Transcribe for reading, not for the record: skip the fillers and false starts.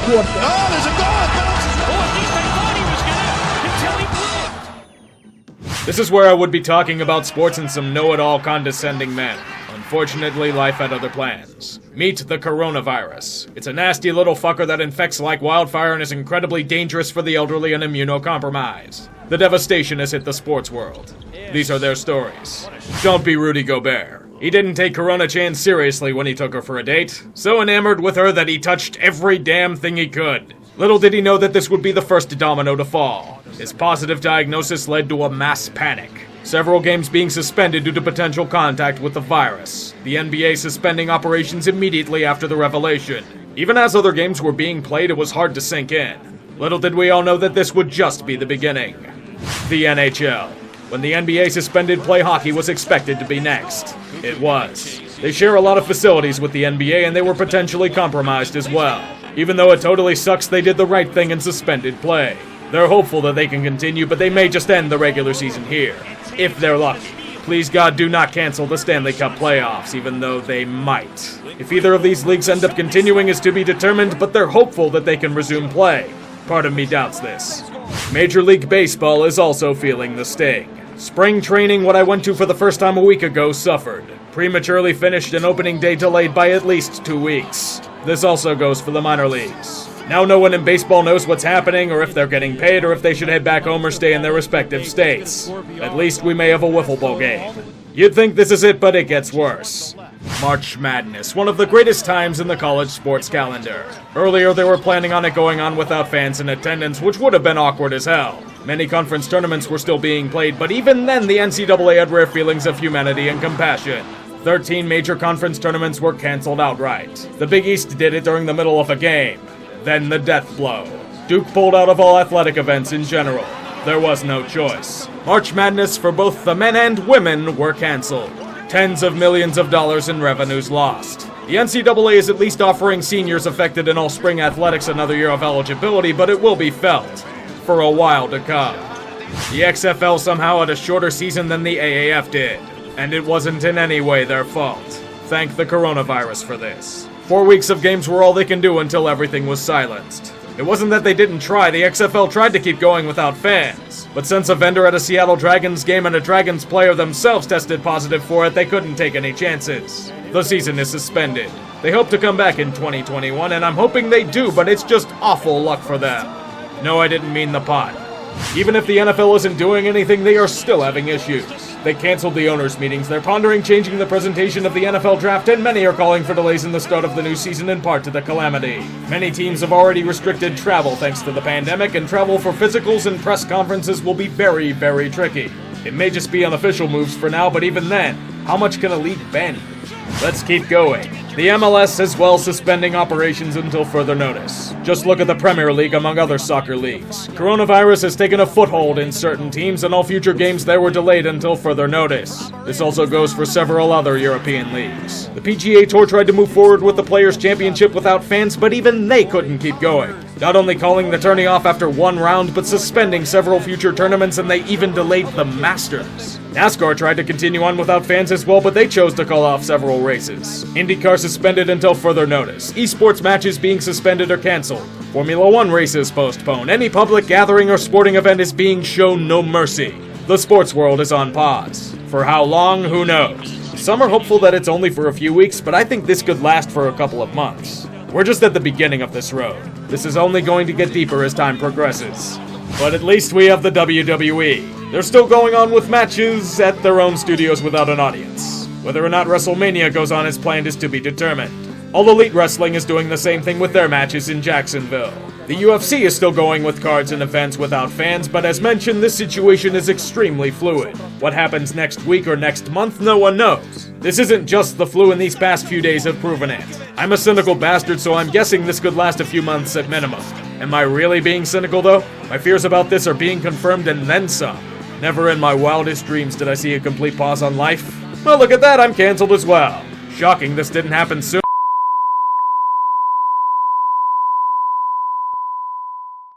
quarterback. Oh, there's a goal. This is where I would be talking about sports in some know-it-all condescending manner. Unfortunately, life had other plans. Meet the coronavirus. It's a nasty little fucker that infects like wildfire and is incredibly dangerous for the elderly and immunocompromised. The devastation has hit the sports world. These are their stories. Don't be Rudy Gobert. He didn't take Corona-chan seriously when he took her for a date. So enamored with her that he touched every damn thing he could. Little did he know that this would be the first domino to fall. His positive diagnosis led to a mass panic. Several games being suspended due to potential contact with the virus. The NBA suspending operations immediately after the revelation. Even as other games were being played, it was hard to sink in. Little did we all know that this would just be the beginning. The NHL. When the NBA suspended play, hockey was expected to be next. It was. They share a lot of facilities with the NBA and they were potentially compromised as well. Even though it totally sucks, they did the right thing and suspended play. They're hopeful that they can continue, but they may just end the regular season here. If they're lucky. Please God, do not cancel the Stanley Cup playoffs, even though they might. If either of these leagues end up continuing is to be determined, but they're hopeful that they can resume play. Part of me doubts this. Major League Baseball is also feeling the sting. Spring training, what I went to for the first time a week ago, suffered. Prematurely finished and opening day delayed by at least 2 weeks. This also goes for the minor leagues. Now no one in baseball knows what's happening, or if they're getting paid, or if they should head back home or stay in their respective states. At least we may have a wiffle ball game. You'd think this is it, but it gets worse. March Madness, one of the greatest times in the college sports calendar. Earlier they were planning on it going on without fans in attendance, which would have been awkward as hell. Many conference tournaments were still being played, but even then the NCAA had rare feelings of humanity and compassion. 13 major conference tournaments were canceled outright. The Big East did it during the middle of a game. Then the death blow. Duke pulled out of all athletic events in general. There was no choice. March Madness for both the men and women were canceled. Tens of millions of dollars in revenues lost. The NCAA is at least offering seniors affected in all spring athletics another year of eligibility, but it will be felt for a while to come. The XFL somehow had a shorter season than the AAF did, and it wasn't in any way their fault. Thank the coronavirus for this. 4 weeks of games were all they can do until everything was silenced. It wasn't that they didn't try, the XFL tried to keep going without fans. But since a vendor at a Seattle Dragons game and a Dragons player themselves tested positive for it, they couldn't take any chances. The season is suspended. They hope to come back in 2021, and I'm hoping they do, but it's just awful luck for them. No, I didn't mean the pot. Even if the NFL isn't doing anything, they are still having issues. They canceled the owners' meetings, they're pondering changing the presentation of the NFL draft, and many are calling for delays in the start of the new season in part to the calamity. Many teams have already restricted travel thanks to the pandemic, and travel for physicals and press conferences will be very, very tricky. It may just be unofficial moves for now, but even then, how much can a league bend? Let's keep going. The MLS as well suspending operations until further notice. Just look at the Premier League among other soccer leagues. Coronavirus has taken a foothold in certain teams and all future games there were delayed until further notice. This also goes for several other European leagues. The PGA Tour tried to move forward with the Players' Championship without fans, but even they couldn't keep going. Not only calling the tourney off after one round, but suspending several future tournaments, and they even delayed the Masters. NASCAR tried to continue on without fans as well, but they chose to call off several races. Indycar suspended until further notice. Esports matches being suspended or canceled. Formula 1 races postponed. Any public gathering or sporting event is being shown no mercy. The sports world is on pause. For how long, who knows? Some are hopeful that it's only for a few weeks, but I think this could last for a couple of months. We're just at the beginning of this road. This is only going to get deeper as time progresses. But at least we have the WWE. They're still going on with matches at their own studios without an audience. Whether or not WrestleMania goes on as planned is to be determined. All Elite Wrestling is doing the same thing with their matches in Jacksonville. The UFC is still going with cards and events without fans, but as mentioned, this situation is extremely fluid. What happens next week or next month, no one knows. This isn't just the flu, and these past few days have proven it. I'm a cynical bastard, so I'm guessing this could last a few months at minimum. Am I really being cynical, though? My fears about this are being confirmed and then some. Never in my wildest dreams did I see a complete pause on life. Well, look at that, I'm canceled as well. Shocking this didn't happen sooner.